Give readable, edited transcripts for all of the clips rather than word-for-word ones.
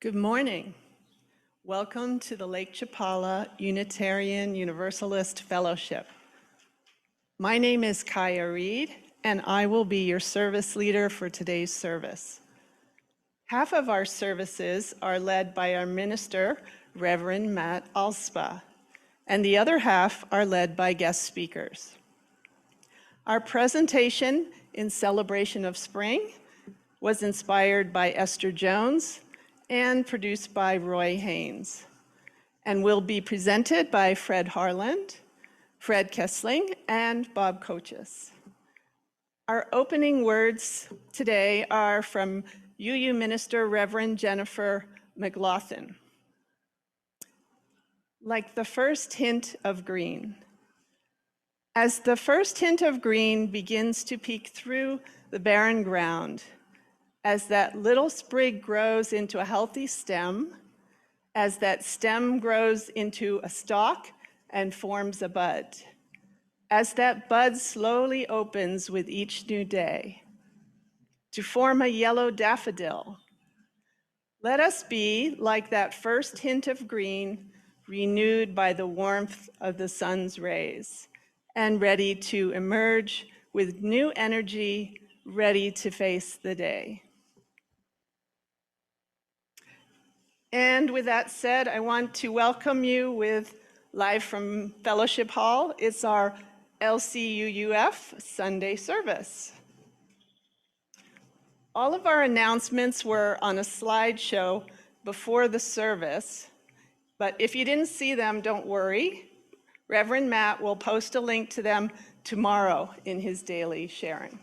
Good morning. Welcome to the Lake Chapala Unitarian Universalist Fellowship. My name is Kaya Reed, and I will be your service leader for today's service. Half of our services are led by our minister, Reverend Matt Alspa, and the other half are led by guest speakers. Our presentation in celebration of spring was inspired by Esther Jones and produced by Roy Haynes, and will be presented by Fred Harland, Fred Koesling, and Bob Koches. Our opening words today are from UU Minister Reverend Jennifer McLaughlin. Like the first hint of green. As the first hint of green begins to peek through the barren ground, as that little sprig grows into a healthy stem, as that stem grows into a stalk and forms a bud, as that bud slowly opens with each new day to form a yellow daffodil, let us be like that first hint of green, renewed by the warmth of the sun's rays, and ready to emerge with new energy, ready to face the day. And with that said, I want to welcome you with live from Fellowship Hall. It's our LCUUF Sunday service. All of our announcements were on a slideshow before the service, but if you didn't see them, don't worry. Reverend Matt will post a link to them tomorrow in his daily sharing.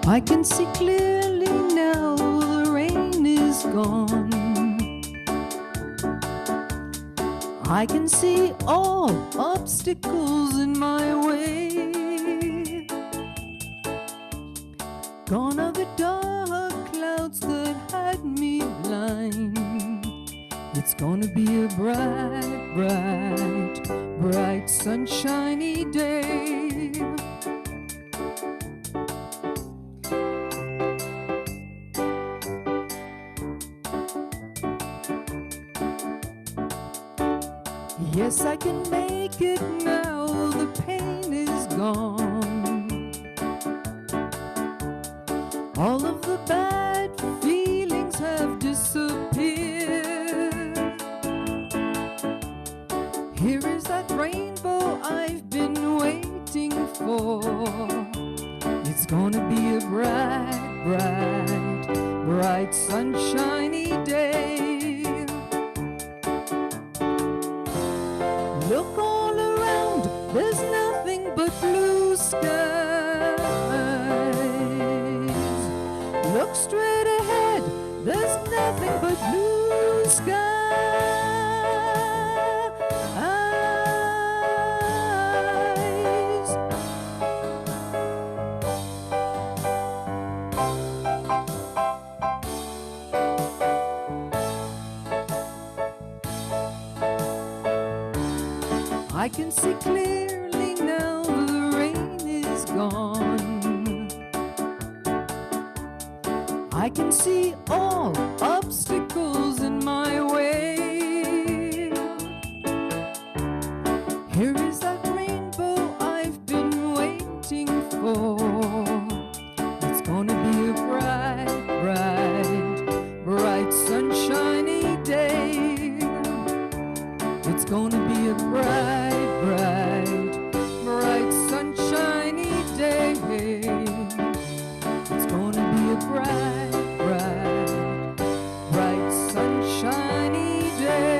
I can see clearly now the rain is gone. I can see all obstacles in my way. Gone are the dark clouds that had me blind. It's gonna be a bright, bright, bright, sunshiny day. Yes, I can make it now, the pain is gone. All of the bad feelings have disappeared. Here is that rainbow I've been waiting for. It's gonna be a bright, bright, bright, sunshiny day. Look all around, there's nothing but blue skies. Look straight ahead, there's nothing but blue skies. I can see clearly now the rain is gone. I can see all obstacles in my way. Here is that rainbow I've been waiting for. It's gonna be a bright, bright, bright sunshiny day. It's gonna be a bright, bright, bright sunshiny day. It's gonna be a bright, bright, bright sunshiny day.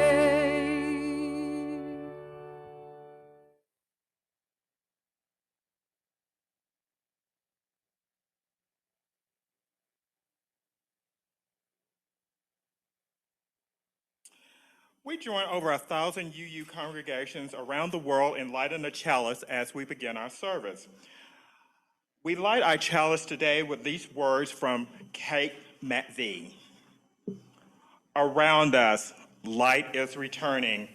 We join over 1,000 UU congregations around the world in lighting the chalice as we begin our service. We light our chalice today with these words from Kate McVie. Around us, light is returning.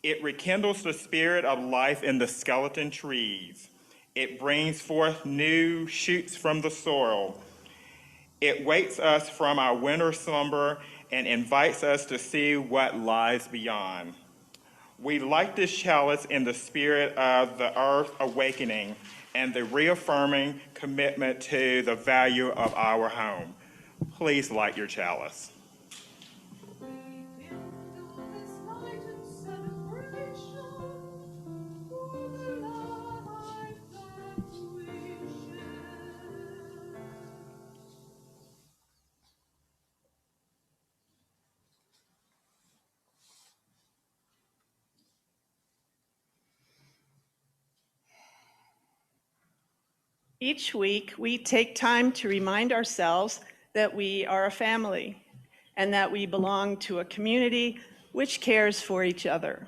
It rekindles the spirit of life in the skeleton trees. It brings forth new shoots from the soil. It wakes us from our winter slumber and invites us to see what lies beyond. We light this chalice in the spirit of the earth awakening and the reaffirming commitment to the value of our home. Please light your chalice. Each week, we take time to remind ourselves that we are a family and that we belong to a community which cares for each other.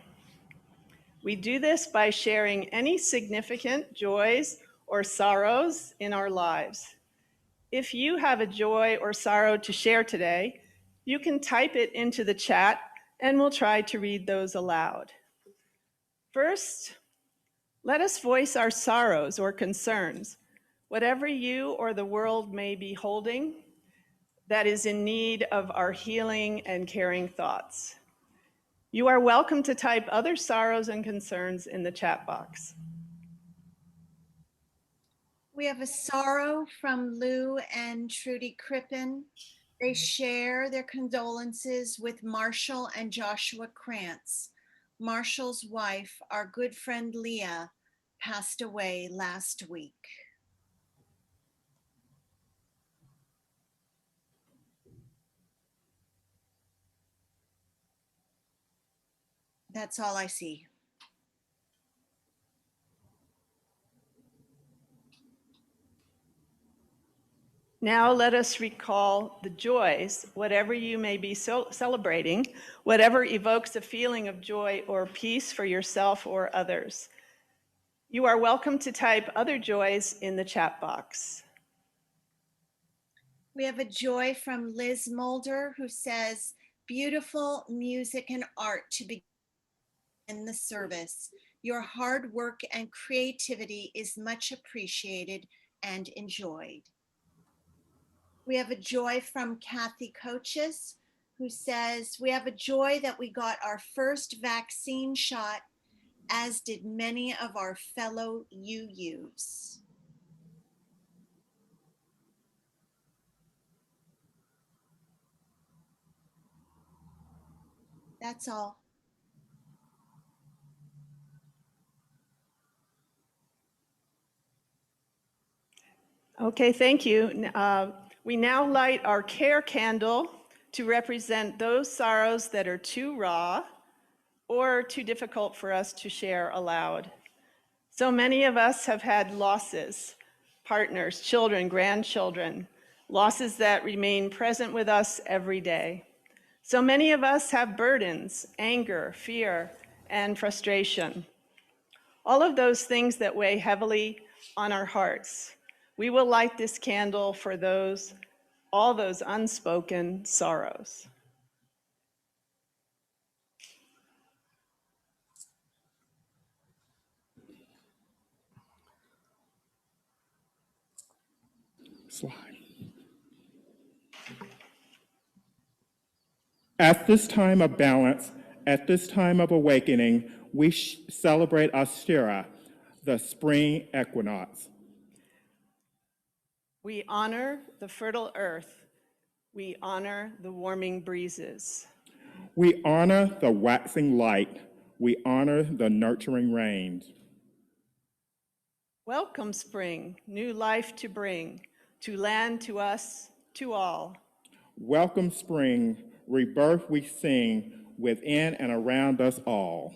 We do this by sharing any significant joys or sorrows in our lives. If you have a joy or sorrow to share today, you can type it into the chat and we'll try to read those aloud. First, let us voice our sorrows or concerns, whatever you or the world may be holding that is in need of our healing and caring thoughts. You are welcome to type other sorrows and concerns in the chat box. We have a sorrow from Lou and Trudy Crippen. They share their condolences with Marshall and Joshua Krantz. Marshall's wife, our good friend Leah, passed away last week. That's all I see. Now let us recall the joys, whatever you may be celebrating, whatever evokes a feeling of joy or peace for yourself or others. You are welcome to type other joys in the chat box. We have a joy from Liz Mulder who says, beautiful music and art to begin the service. Your hard work and creativity is much appreciated and enjoyed. We have a joy from Kathy Koches who says, we have a joy that we got our first vaccine shot, as did many of our fellow UUs. That's all. Okay, thank you. We now light our care candle to represent those sorrows that are too raw or too difficult for us to share aloud. So many of us have had losses, partners, children, grandchildren, losses that remain present with us every day. So many of us have burdens, anger, fear, and frustration. All of those things that weigh heavily on our hearts. We will light this candle for all those unspoken sorrows. Slide. At this time of balance, at this time of awakening, we celebrate Astera, the spring equinox. We honor the fertile earth. We honor the warming breezes. We honor the waxing light. We honor the nurturing rains. Welcome, spring, new life to bring, to land, to us, to all. Welcome, spring, rebirth we sing within and around us all.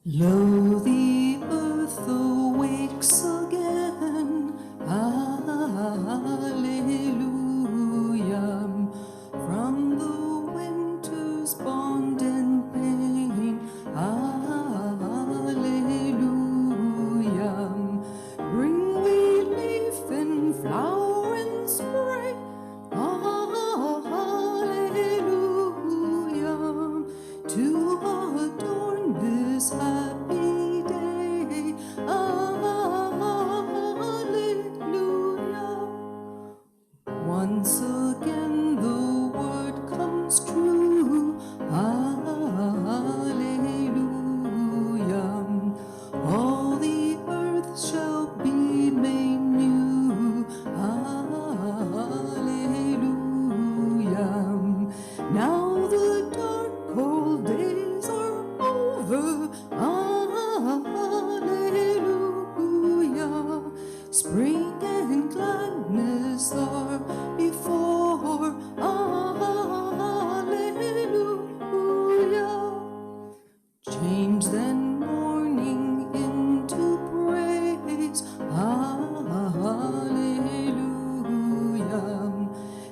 Lo, the earth awakes again, hallelujah, from the winter's bond and pain, hallelujah. Bring we leaf and flower and spray, hallelujah, to adorn this happy day, hallelujah. Once again the word comes true, hallelujah. All the earth shall be made new, hallelujah. Now the dark cold days are over, hallelujah. Spring and gladness are before, hallelujah. Change then mourning into praise, hallelujah.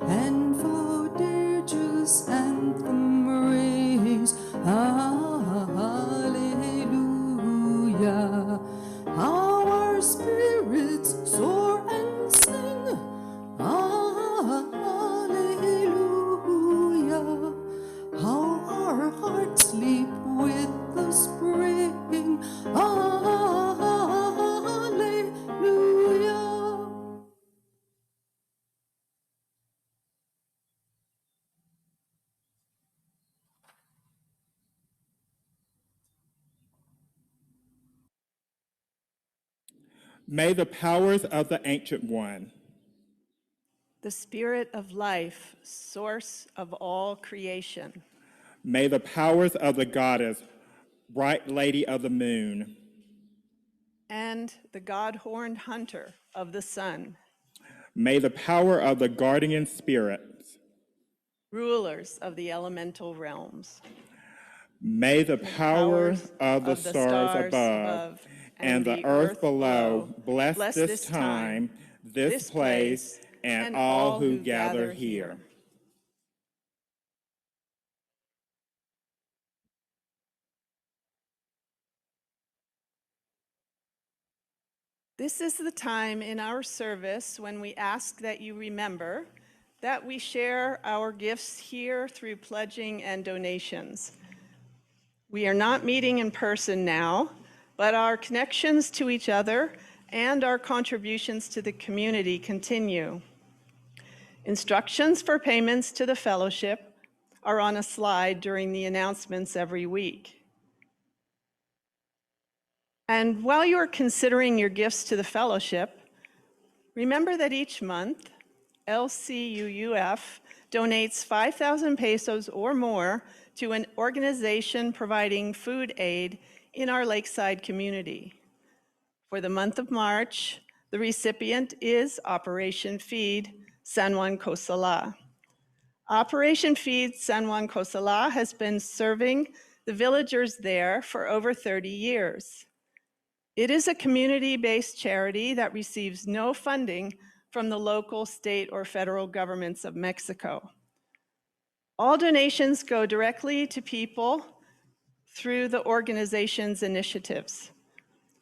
And for Deirdre's anthem raise, hallelujah. How our spirits soar and sing, hallelujah. How our hearts leap with the spring, hallelujah. May the powers of the Ancient One, The spirit of life, source of all creation. may the powers of the Goddess, bright Lady of the Moon, And the God-horned hunter of the sun. may the power of the guardian spirits, Rulers of the elemental realms. may the powers of the stars above and the earth below bless this time, this place, and all who gather here. This is the time in our service when we ask that you remember that we share our gifts here through pledging and donations. We are not meeting in person now, but our connections to each other and our contributions to the community continue. Instructions for payments to the fellowship are on a slide during the announcements every week. And while you are considering your gifts to the fellowship, remember that each month, LCUUF donates 5,000 pesos or more to an organization providing food aid in our lakeside community. For the month of March, the recipient is Operation Feed San Juan Cosala. Operation Feed San Juan Cosala has been serving the villagers there for over 30 years. It is a community-based charity that receives no funding from the local, state, or federal governments of Mexico. All donations go directly to people through the organization's initiatives.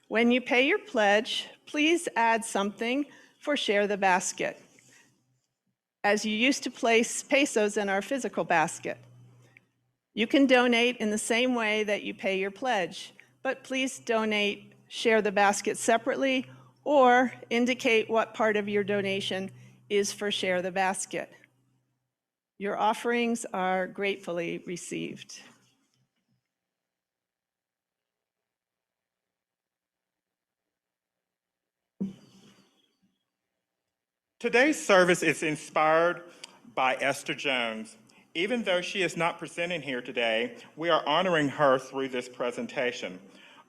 When you pay your pledge, please add something for Share the Basket. as you used to place pesos in our physical basket. You can donate in the same way that you pay your pledge, but please donate, share the basket separately, or indicate what part of your donation is for Share the Basket. Your offerings are gratefully received. Today's service is inspired by Esther Jones. Even though she is not presenting here today, we are honoring her through this presentation.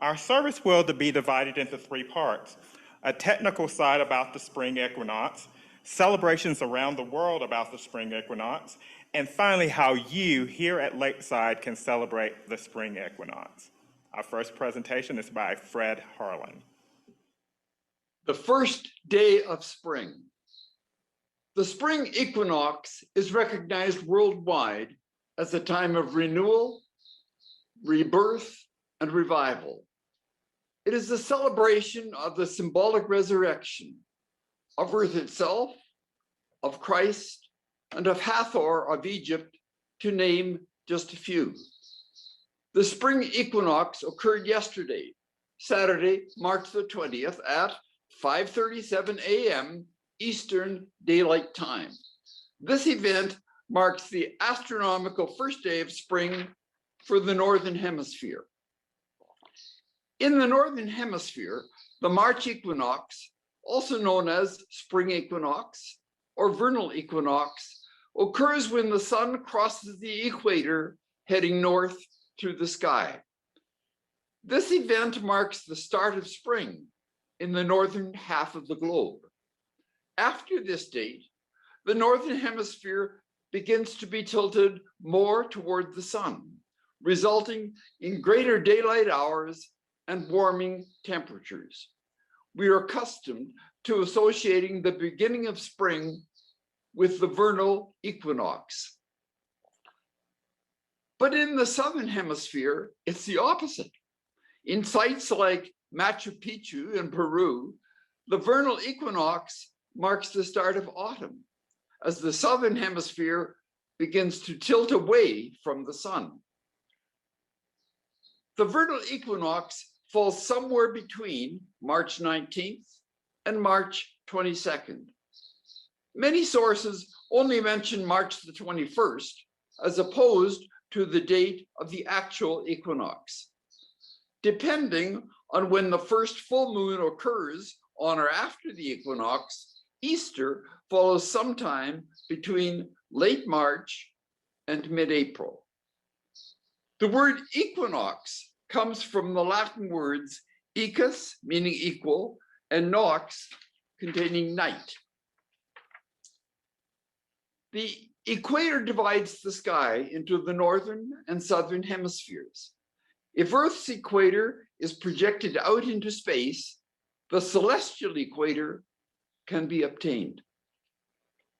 Our service will be divided into 3 parts: a technical side about the spring equinox, celebrations around the world about the spring equinox, and finally, how you here at Lakeside can celebrate the spring equinox. Our first presentation is by Fred Harland. The first day of spring. The spring equinox is recognized worldwide as a time of renewal, rebirth, and revival. It is a celebration of the symbolic resurrection of Earth itself, of Christ, and of Hathor of Egypt, to name just a few. The spring equinox occurred yesterday, Saturday, March the 20th at 5:37 a.m. Eastern Daylight Time. This event marks the astronomical first day of spring for the Northern Hemisphere. In the Northern Hemisphere, the March equinox, also known as spring equinox or vernal equinox, occurs when the sun crosses the equator heading north through the sky. This event marks the start of spring in the northern half of the globe. After this date, the Northern Hemisphere begins to be tilted more toward the sun, resulting in greater daylight hours and warming temperatures. We are accustomed to associating the beginning of spring with the vernal equinox. But in the Southern Hemisphere, it's the opposite. In sites like Machu Picchu in Peru, the vernal equinox marks the start of autumn, as the Southern Hemisphere begins to tilt away from the sun. The vernal equinox falls somewhere between March 19th and March 22nd. Many sources only mention March the 21st, as opposed to the date of the actual equinox. Depending on when the first full moon occurs on or after the equinox, Easter follows sometime between late March and mid-April. The word equinox comes from the Latin words equus, meaning equal, and nox, containing night. The equator divides the sky into the northern and southern hemispheres. If Earth's equator is projected out into space, the celestial equator can be obtained.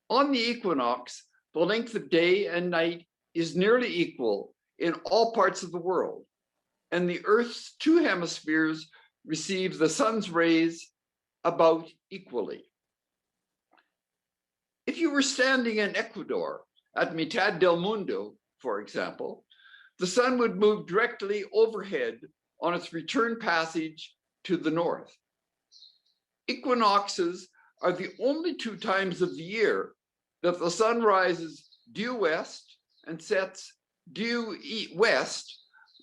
On the equinox, the length of day and night is nearly equal in all parts of the world, and the Earth's 2 hemispheres receive the sun's rays about equally. If you were standing in Ecuador at Mitad del Mundo, for example, the sun would move directly overhead on its return passage to the north. Equinoxes are the only 2 times of the year that the sun rises due west and sets due west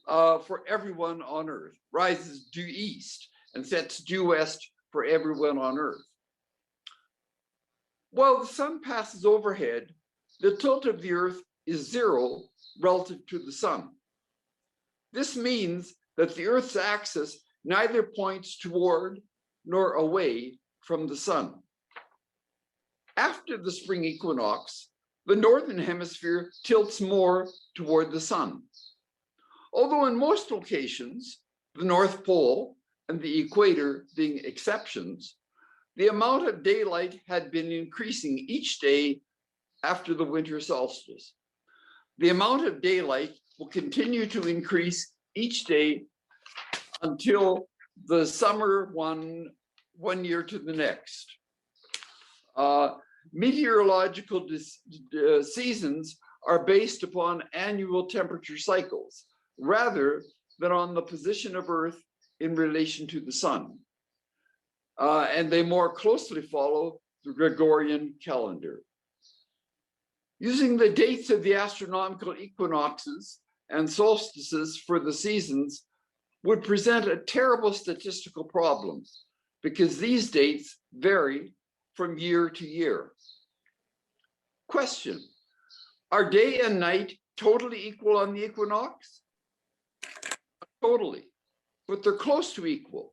for everyone on Earth, rises due east and sets due west for everyone on Earth. While the sun passes overhead, the tilt of the Earth is 0 relative to the sun. This means that the Earth's axis neither points toward nor away from the sun. After the spring equinox, the northern hemisphere tilts more toward the sun. Although in most locations, the North Pole and the equator being exceptions, the amount of daylight had been increasing each day after the winter solstice. The amount of daylight will continue to increase each day until the summer one year to the next. meteorological seasons are based upon annual temperature cycles rather than on the position of Earth in relation to the sun. And they more closely follow the Gregorian calendar. Using the dates of the astronomical equinoxes and solstices for the seasons would present a terrible statistical problem because these dates vary from year to year. Question: are day and night totally equal on the equinox? Totally, but they're close to equal.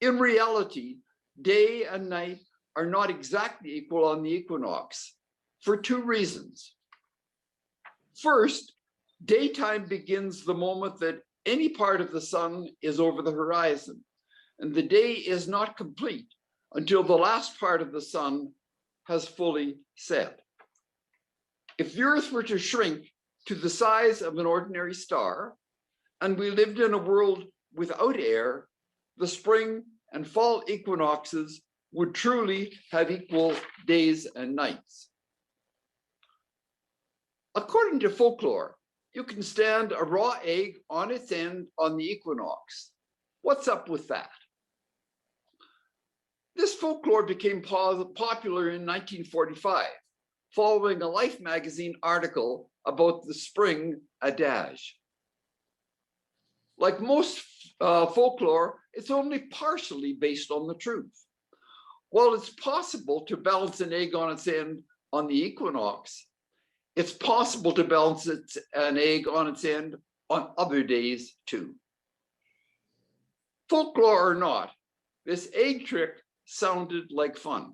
In reality, day and night are not exactly equal on the equinox for two reasons. First, daytime begins the moment that any part of the sun is over the horizon, and the day is not complete until the last part of the sun has fully set. If the Earth were to shrink to the size of an ordinary star, and we lived in a world without air, the spring and fall equinoxes would truly have equal days and nights. According to folklore, you can stand a raw egg on its end on the equinox. What's up with that? This folklore became popular in 1945, following a Life magazine article about the spring adage. Like most folklore, it's only partially based on the truth. While it's possible to balance an egg on its end on the equinox, it's possible to balance an egg on its end on other days too. Folklore or not, this egg trick sounded like fun.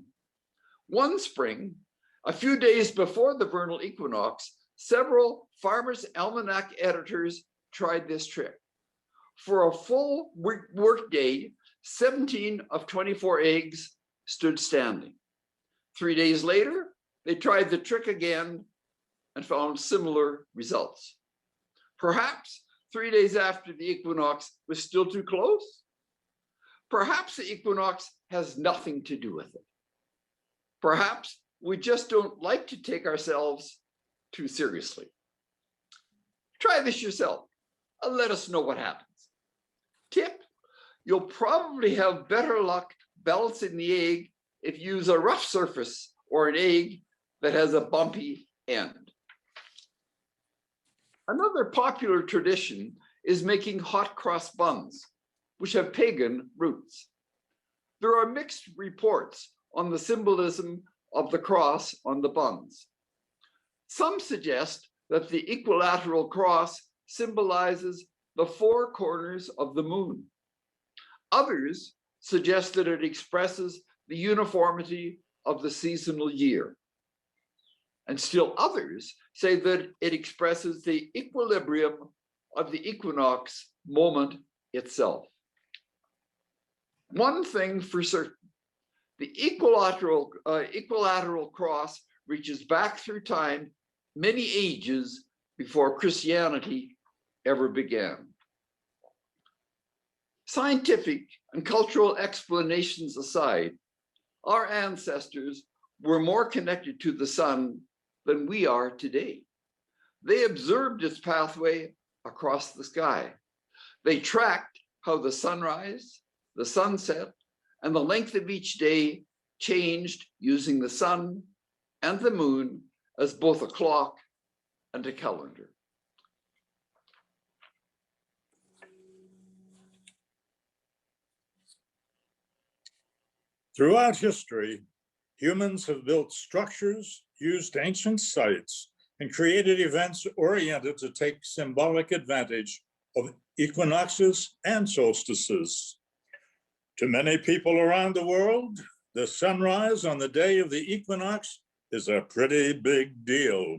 One spring, a few days before the vernal equinox, several Farmer's Almanac editors tried this trick. For a full work day, 17 of 24 eggs stood standing. 3 days later, they tried the trick again and found similar results. Perhaps 3 days after the equinox was still too close. Perhaps the equinox has nothing to do with it. Perhaps we just don't like to take ourselves too seriously. Try this yourself and let us know what happens. Tip: you'll probably have better luck balancing the egg if you use a rough surface or an egg that has a bumpy end. Another popular tradition is making hot cross buns, which have pagan roots. There are mixed reports on the symbolism of the cross on the buns. Some suggest that the equilateral cross symbolizes the four corners of the moon. Others suggest that it expresses the uniformity of the seasonal year. And still others say that it expresses the equilibrium of the equinox moment itself. One thing for certain, the equilateral cross reaches back through time many ages before Christianity ever began. Scientific and cultural explanations aside, our ancestors were more connected to the sun than we are today. They observed its pathway across the sky. They tracked how the sunrise, the sunset, and the length of each day changed using the sun and the moon as both a clock and a calendar. Throughout history, humans have built structures, used ancient sites, and created events oriented to take symbolic advantage of equinoxes and solstices. To many people around the world, the sunrise on the day of the equinox is a pretty big deal.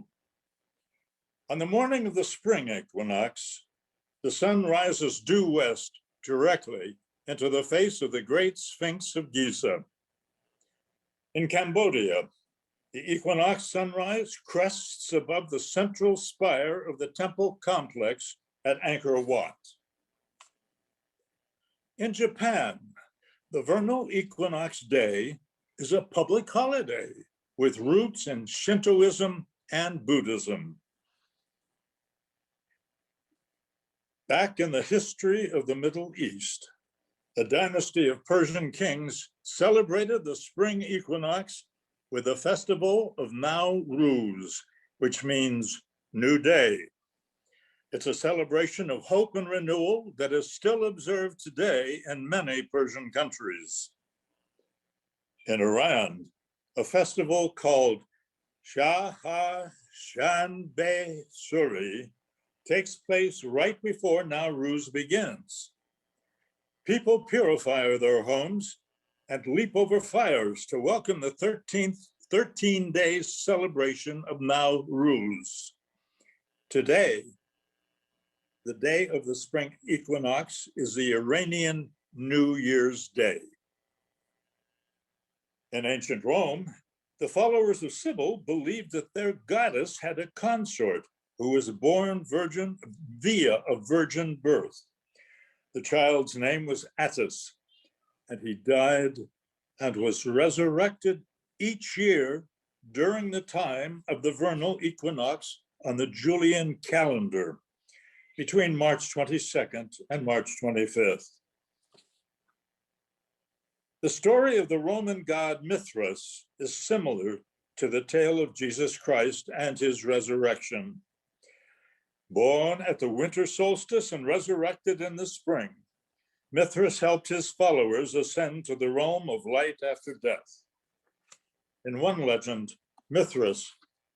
On the morning of the spring equinox, the sun rises due west directly into the face of the Great Sphinx of Giza. In Cambodia, the equinox sunrise crests above the central spire of the temple complex at Angkor Wat. In Japan, the vernal equinox day is a public holiday with roots in Shintoism and Buddhism. Back in the history of the Middle East, a dynasty of Persian kings celebrated the spring equinox with a festival of Nowruz, which means new day. It's a celebration of hope and renewal that is still observed today in many Persian countries. In Iran, a festival called Shah-Shanbe Suri takes place right before Nowruz begins. People purify their homes and leap over fires to welcome the 13-day celebration of Nowruz. Today, the day of the spring equinox is the Iranian New Year's Day. In ancient Rome, the followers of Cybele believed that their goddess had a consort who was born virgin via a virgin birth. The child's name was Attis, and he died and was resurrected each year during the time of the vernal equinox on the Julian calendar, between March 22nd and March 25th. The story of the Roman god Mithras is similar to the tale of Jesus Christ and his resurrection. Born at the winter solstice and resurrected in the spring, Mithras helped his followers ascend to the realm of light after death. In one legend, Mithras,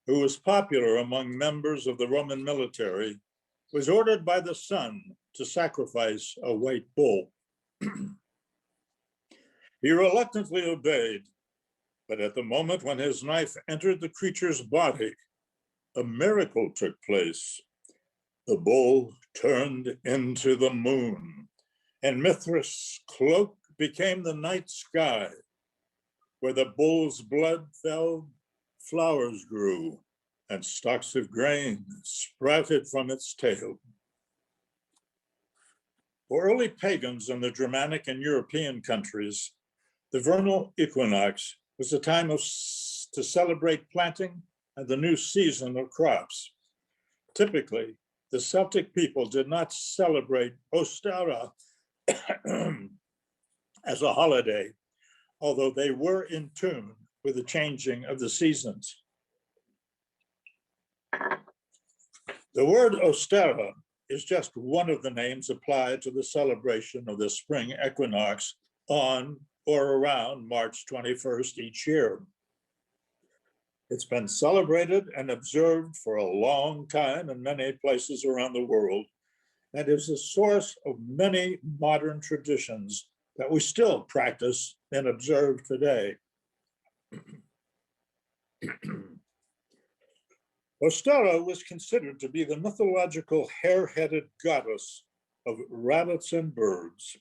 who was popular among members of the Roman military, was ordered by the sun to sacrifice a white bull. He reluctantly obeyed, but at the moment when his knife entered the creature's body, a miracle took place. The bull turned into the moon, and Mithras' cloak became the night sky. Where the bull's blood fell, flowers grew, and stalks of grain sprouted from its tail. For early pagans in the Germanic and European countries, the vernal equinox was a time to celebrate planting and the new season of crops. Typically, the Celtic people did not celebrate Ostara as a holiday, although they were in tune with the changing of the seasons. The word Ostara is just one of the names applied to the celebration of the spring equinox on or around March 21st each year. It's been celebrated and observed for a long time in many places around the world, and is a source of many modern traditions that we still practice and observe today. Ostara was considered to be the mythological hare-headed goddess of rabbits and birds.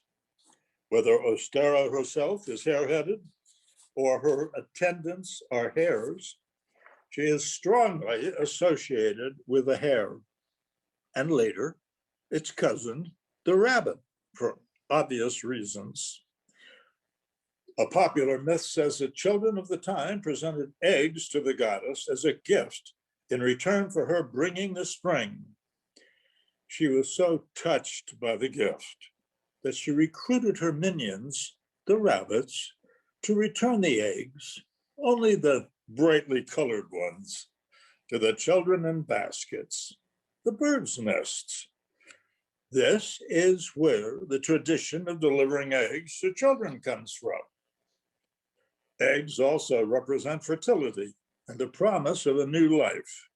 Whether Ostara herself is hare-headed or her attendants are hares, she is strongly associated with the hare, and later its cousin, the rabbit, for obvious reasons. A popular myth says that children of the time presented eggs to the goddess as a gift in return for her bringing the spring. She was so touched by the gift that she recruited her minions, the rabbits, to return the eggs, only the brightly colored ones, to the children in baskets, the birds' nests. This is where the tradition of delivering eggs to children comes from. Eggs also represent fertility and the promise of a new life.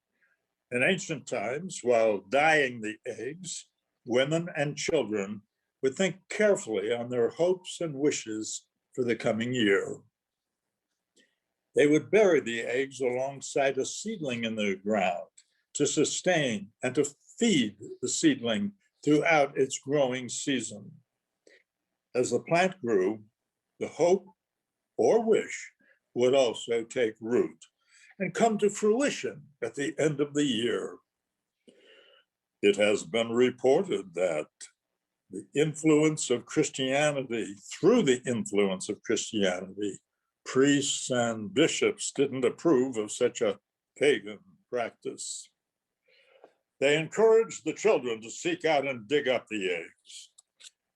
In ancient times, while dyeing the eggs, women and children would think carefully on their hopes and wishes for the coming year. They would bury the eggs alongside a seedling in the ground to sustain and to feed the seedling throughout its growing season. As the plant grew, the hope or wish would also take root and come to fruition at the end of the year. It has been reported that through the influence of Christianity, priests and bishops didn't approve of such a pagan practice. They encouraged the children to seek out and dig up the eggs.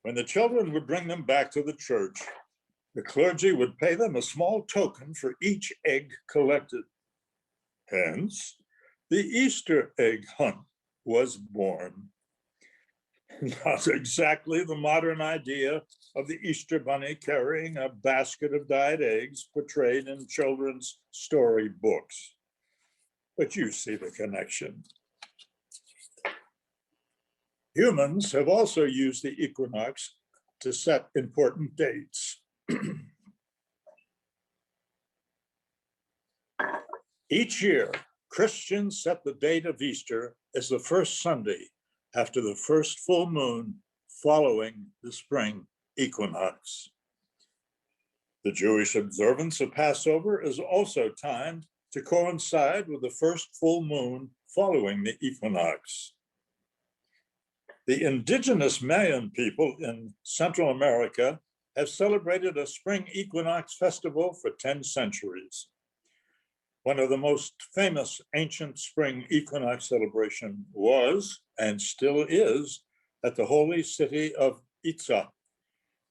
When the children would bring them back to the church, the clergy would pay them a small token for each egg collected. Hence, the Easter egg hunt was born. Not exactly the modern idea of the Easter bunny carrying a basket of dyed eggs portrayed in children's story books. But you see the connection. Humans have also used the equinox to set important dates. Each year, Christians set the date of Easter as the first Sunday after the first full moon following the spring equinox. The Jewish observance of Passover is also timed to coincide with the first full moon following the equinox. The indigenous Mayan people in Central America have celebrated a spring equinox festival for 10 centuries. One of the most famous ancient spring equinox celebration was, and still is, at the holy city of Itza,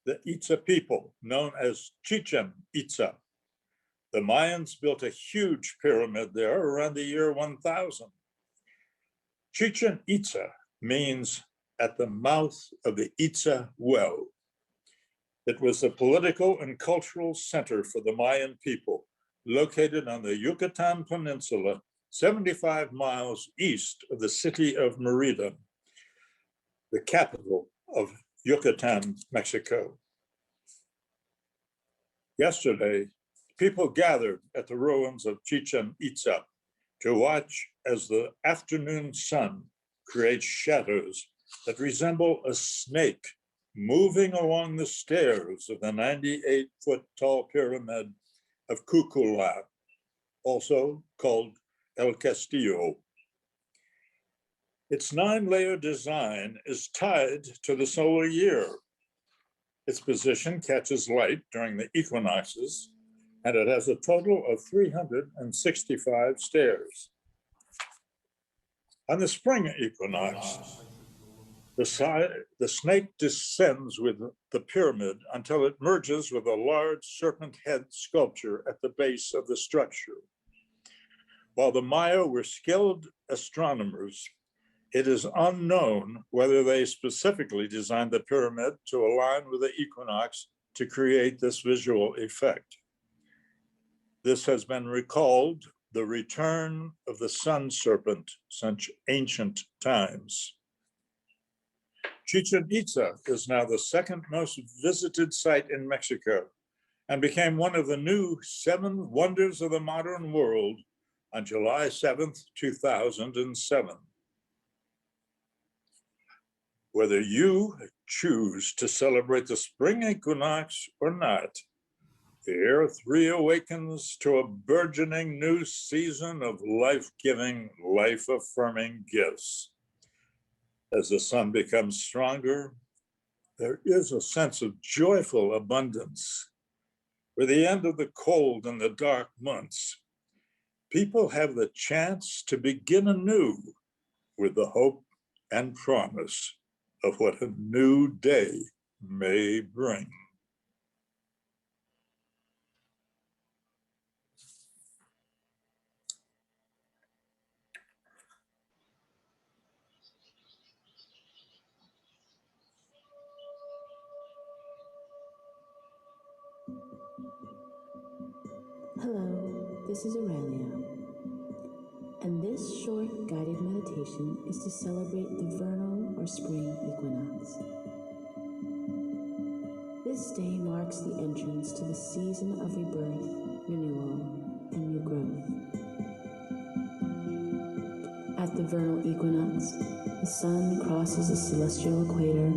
the Itza people, known as Chichen Itza. The Mayans built a huge pyramid there around the year 1000. Chichen Itza means at the mouth of the Itza well. It was the political and cultural center for the Mayan people, located on the Yucatan Peninsula, 75 miles east of the city of Merida, the capital of Yucatan, Mexico. Yesterday, people gathered at the ruins of Chichen Itza to watch as the afternoon sun creates shadows that resemble a snake moving along the stairs of the 98-foot tall pyramid of Cúcula, also called El Castillo. Its 9-layer design is tied to the solar year. Its position catches light during the equinoxes, and it has a total of 365 stairs. On the spring equinox, the snake descends with the pyramid until it merges with a large serpent head sculpture at the base of the structure. While the Maya were skilled astronomers, it is unknown whether they specifically designed the pyramid to align with the equinox to create this visual effect. This has been recalled the return of the sun serpent since ancient times. Chichen Itza is now the second most visited site in Mexico and became one of the new 7 wonders of the modern world on July 7th, 2007. Whether you choose to celebrate the spring equinox or not, the earth reawakens to a burgeoning new season of life-giving, life-affirming gifts. As the sun becomes stronger, there is a sense of joyful abundance. With the end of the cold and the dark months, people have the chance to begin anew with the hope and promise of what a new day may bring. Hello, this is Aurelia, and this short guided meditation is to celebrate the vernal or spring equinox. This day marks the entrance to the season of rebirth, renewal, and new growth. At the vernal equinox, the sun crosses the celestial equator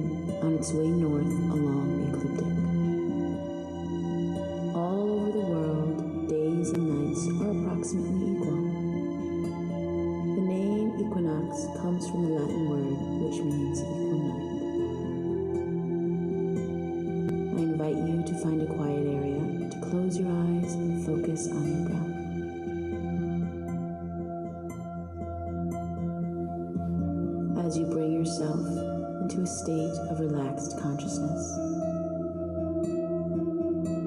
on its way north along ecliptic. All over the world, days and nights are approximately equal. The name equinox comes from the Latin word which means equal night. I invite you to find a quiet area to close your eyes and focus on your breath. As you bring yourself into a state of relaxed consciousness,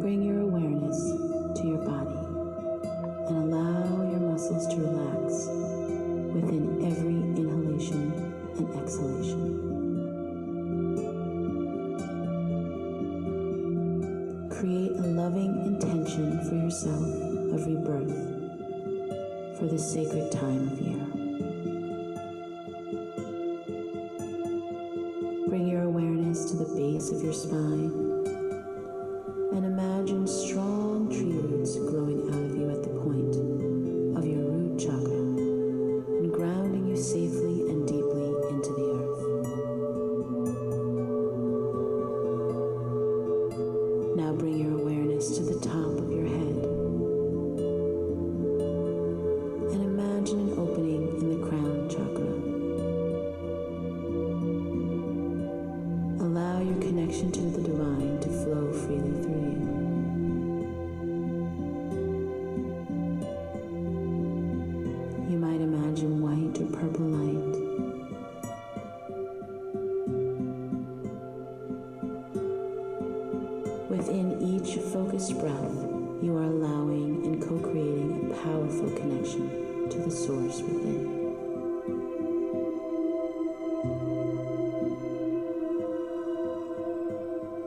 bring your awareness to your body and allow your muscles to relax within every inhalation and exhalation. Create a loving intention for yourself of rebirth for this sacred time of year. Bring your awareness to the base of your spine and imagine strong tree roots growing out of you at the point of your root chakra and grounding you safely and deeply into the earth. Now bring your awareness to the top of your head and imagine an opening in the crown chakra. Allow your connection to the divine to flow freely through you. You might imagine white or purple light. Within each focused breath, you are allowing and co-creating a powerful connection to the source within.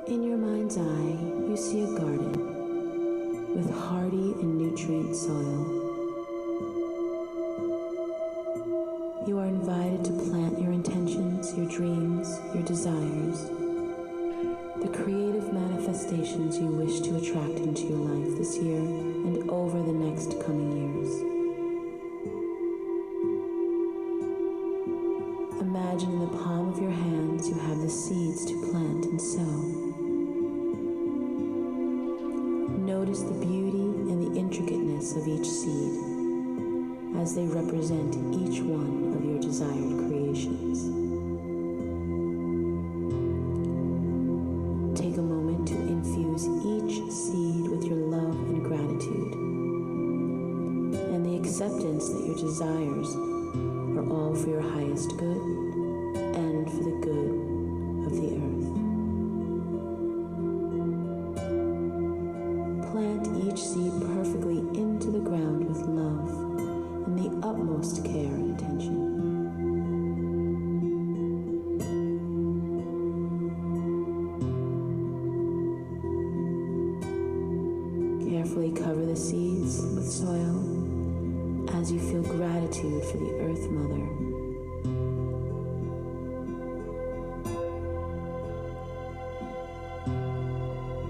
In your mind's eye, you see a garden with hardy and nutrient soil. You are invited to plant your intentions, your dreams, your desires, the creative manifestations you wish to attract into your life this year and over the next coming years. Imagine in the palm of your hands you have the seeds to plant and sow. Notice the beauty and the intricateness of each seed as they represent each one of your desired creations. Take a moment to infuse each seed with your love and gratitude and the acceptance that your desires are all for your highest good and for the good of the earth. Plant each seed perfectly into the ground with love and the utmost care and attention. Carefully cover the seeds with soil as you feel gratitude for the Earth Mother.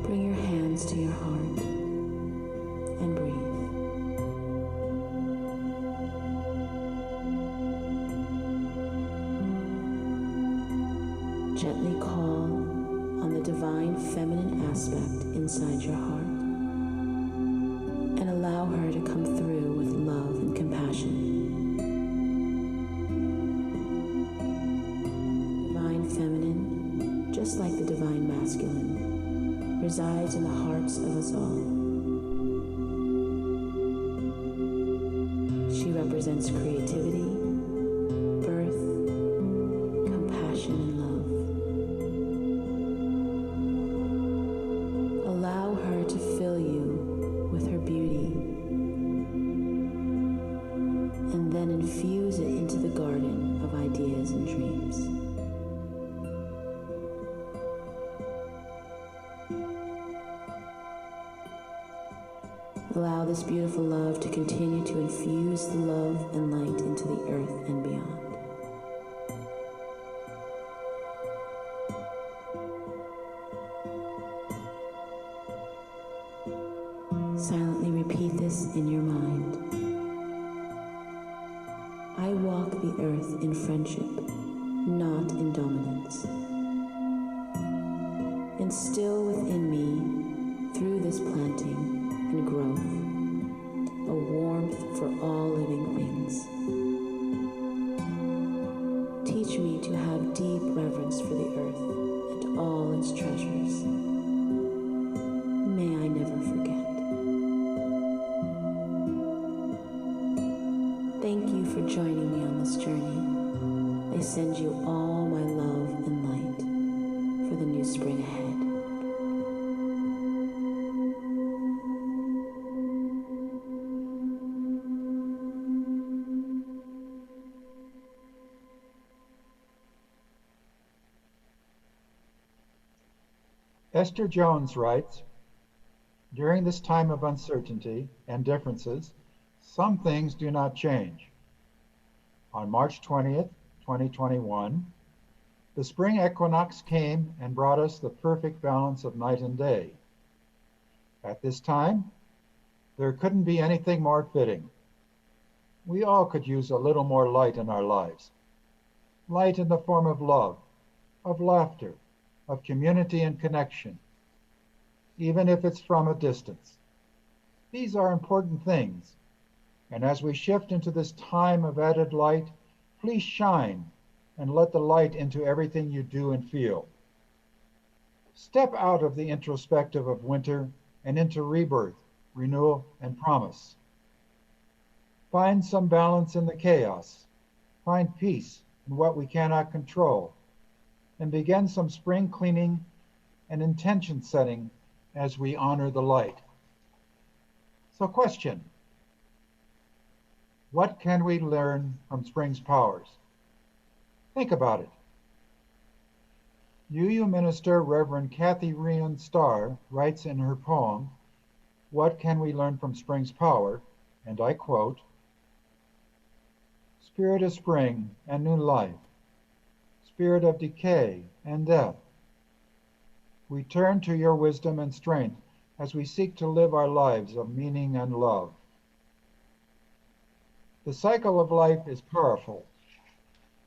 Bring your hands to your heart and breathe. Gently call on the divine feminine aspect inside your heart and allow her to come through with love and compassion. Divine feminine, just like the divine masculine, resides in the hearts of us all. She represents creativity, birth, compassion, and love. Allow her to fill you with her beauty and then infuse it into the garden of ideas and dreams. Allow this beautiful love to continue to infuse the love and light into the earth and beyond. Silently repeat this in your mind. I walk the earth in friendship, not in dominance. Instill within me, through this planting and growth, a warmth for all living things. Teach me to have deep reverence for the earth and all its treasures. May I never forget. for joining me on this journey. I send you all my love and light for the new spring ahead. Esther Jones writes, during this time of uncertainty and differences, some things do not change. On March 20th, 2021, the spring equinox came and brought us the perfect balance of night and day. At this time, there couldn't be anything more fitting. We all could use a little more light in our lives. Light in the form of love, of laughter, of community and connection, even if it's from a distance. These are important things. And as we shift into this time of added light, please shine and let the light into everything you do and feel. Step out of the introspective of winter and into rebirth, renewal, and promise. Find some balance in the chaos. Find peace in what we cannot control. And begin some spring cleaning and intention setting as we honor the light. So question, what can we learn from spring's powers? Think about it. UU minister Reverend Kathy Rian Starr writes in her poem, What Can We Learn from Spring's Power? And I quote, Spirit of spring and new life, spirit of decay and death, we turn to your wisdom and strength as we seek to live our lives of meaning and love. The cycle of life is powerful.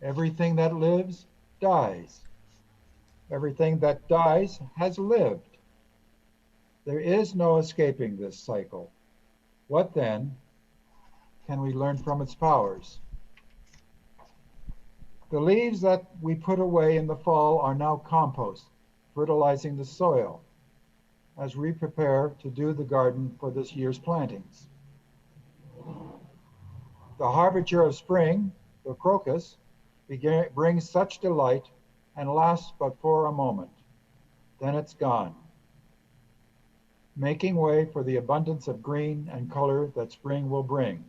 Everything that lives dies. Everything that dies has lived. There is no escaping this cycle. What then can we learn from its powers? The leaves that we put away in the fall are now compost, fertilizing the soil as we prepare to do the garden for this year's plantings. The harbinger of spring, the crocus, brings such delight and lasts but for a moment. Then it's gone, making way for the abundance of green and color that spring will bring.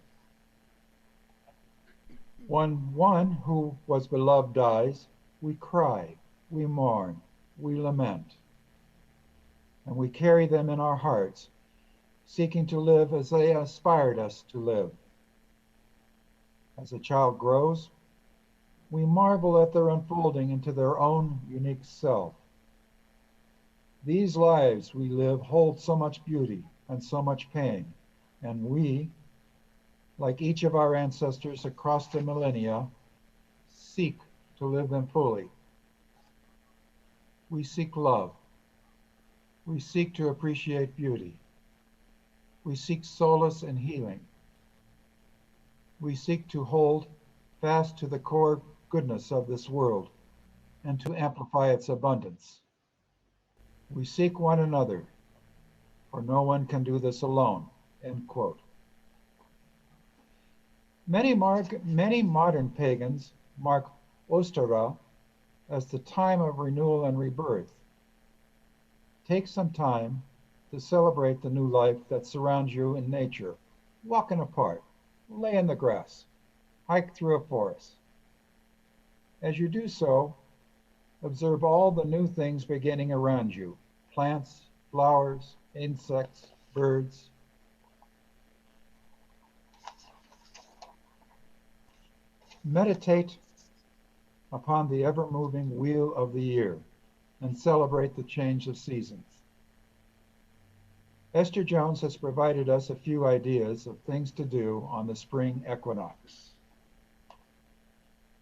When one who was beloved dies, we cry, we mourn, we lament, and we carry them in our hearts, seeking to live as they aspired us to live. As a child grows, we marvel at their unfolding into their own unique self. These lives we live hold so much beauty and so much pain, and we, like each of our ancestors across the millennia, seek to live them fully. We seek love. We seek to appreciate beauty. We seek solace and healing. We seek to hold fast to the core goodness of this world and to amplify its abundance. We seek one another, for no one can do this alone, end quote. Many modern pagans mark Ostara as the time of renewal and rebirth. Take some time to celebrate the new life that surrounds you in nature. Walk in a park, lay in the grass, hike through a forest. As you do so, observe all the new things beginning around you, plants, flowers, insects, birds. Meditate upon the ever-moving wheel of the year and celebrate the change of seasons. Esther Jones has provided us a few ideas of things to do on the spring equinox.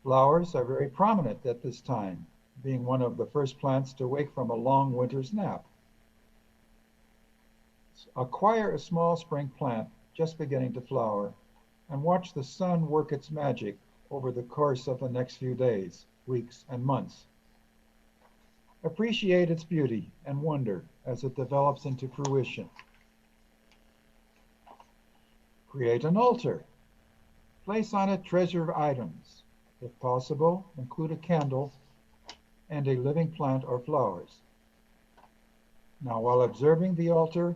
Flowers are very prominent at this time, being one of the first plants to wake from a long winter's nap. Acquire a small spring plant just beginning to flower and watch the sun work its magic over the course of the next few days, weeks, and months. Appreciate its beauty and wonder as it develops into fruition. Create an altar. Place on it treasured items. If possible, include a candle and a living plant or flowers. Now, while observing the altar,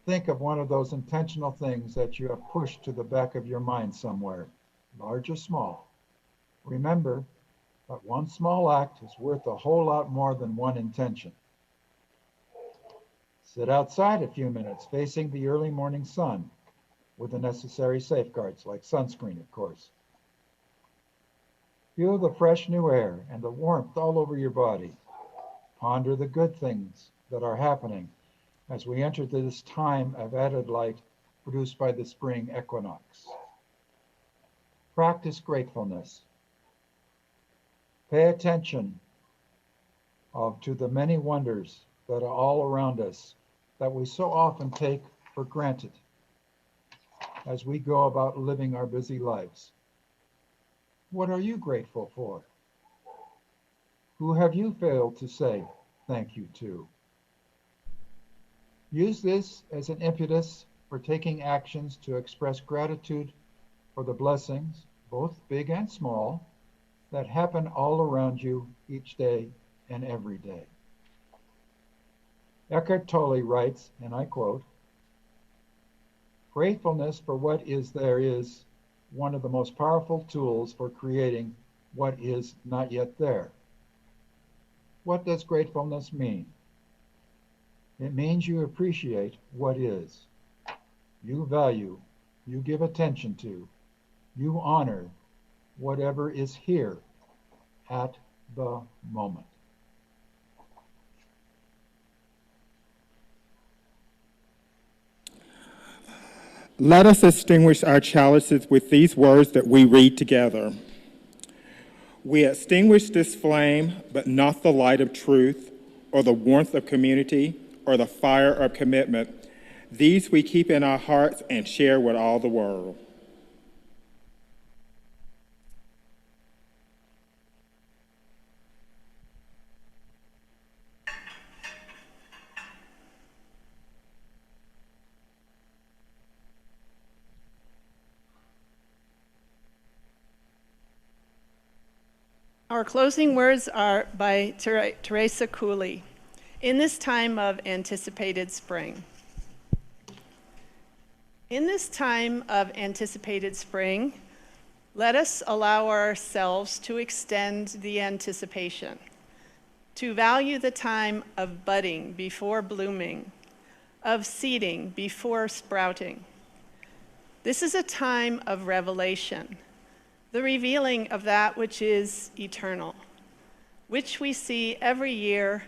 think of one of those intentional things that you have pushed to the back of your mind somewhere, large or small. Remember that one small act is worth a whole lot more than one intention. Sit outside a few minutes facing the early morning sun with the necessary safeguards like sunscreen, of course. Feel the fresh new air and the warmth all over your body. Ponder the good things that are happening as we enter this time of added light produced by the spring equinox. Practice gratefulness. Pay attention to the many wonders that are all around us that we so often take for granted as we go about living our busy lives. What are you grateful for? Who have you failed to say thank you to? Use this as an impetus for taking actions to express gratitude for the blessings, both big and small, that happen all around you each day and every day. Eckhart Tolle writes, and I quote, "Gratefulness for what is there is one of the most powerful tools for creating what is not yet there." What does gratefulness mean? It means you appreciate what is. You value, you give attention to, you honor whatever is here at the moment. Let us extinguish our chalices with these words that we read together. We extinguish this flame, but not the light of truth, or the warmth of community, or the fire of commitment. These we keep in our hearts and share with all the world. Our closing words are by Teresa Cooley. In this time of anticipated spring. In this time of anticipated spring, let us allow ourselves to extend the anticipation, to value the time of budding before blooming, of seeding before sprouting. This is a time of revelation, the revealing of that which is eternal, which we see every year,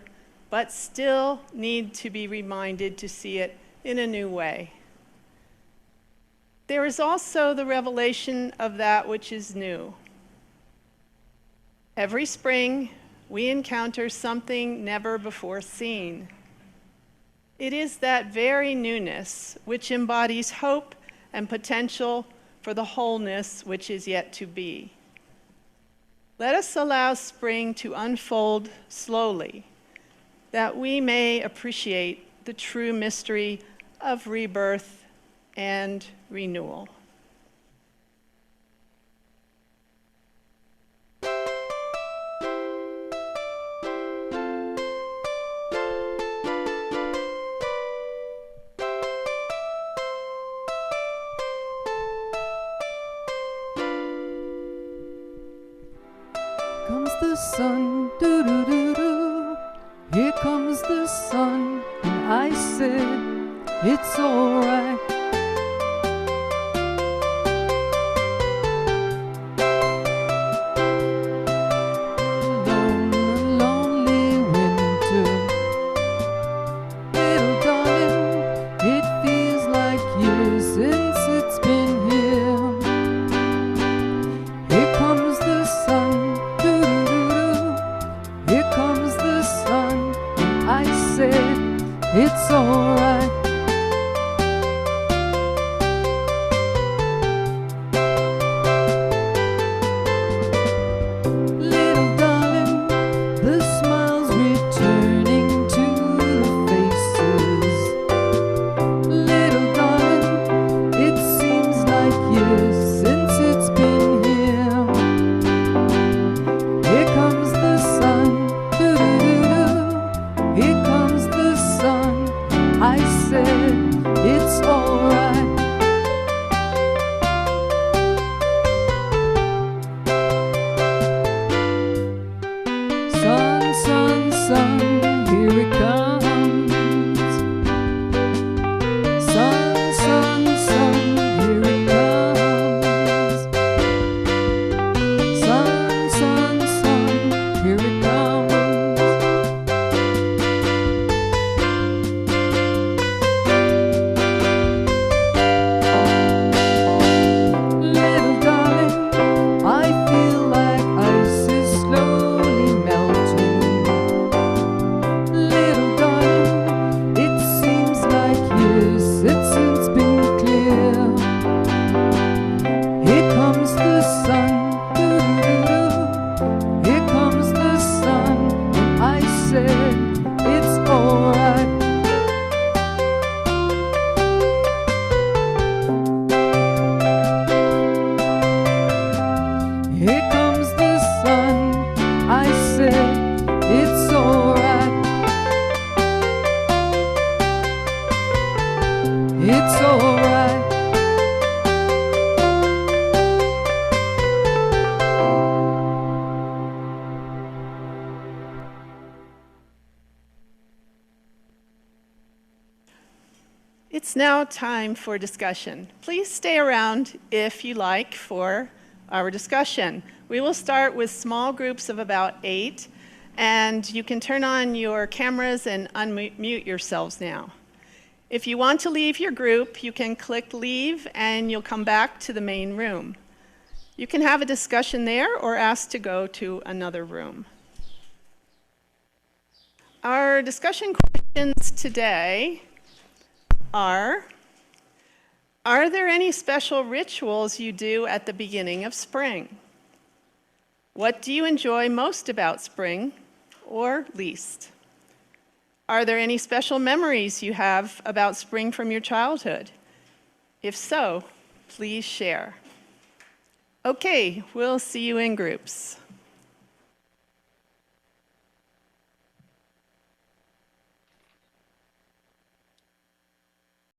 but still need to be reminded to see it in a new way. There is also the revelation of that which is new. Every spring, we encounter something never before seen. It is that very newness which embodies hope and potential for the wholeness which is yet to be. Let us allow spring to unfold slowly, that we may appreciate the true mystery of rebirth and renewal. Comes the sun, doo-doo-doo-doo. Here comes the sun, and I said, it's alright. Lonely winter, little darling, it feels like years since it's been here. Here comes the sun, doo-doo-doo-doo. Here comes the sun, and I said, it's alright. it's alright. It's now time for discussion. Please stay around if you like for our discussion. We will start with small groups of about 8, and you can turn on your cameras and unmute yourselves now. If you want to leave your group, you can click leave and you'll come back to the main room. You can have a discussion there or ask to go to another room. Our discussion questions today are there any special rituals you do at the beginning of spring? What do you enjoy most about spring, or least? Are there any special memories you have about spring from your childhood? If so, please share. Okay, we'll see you in groups.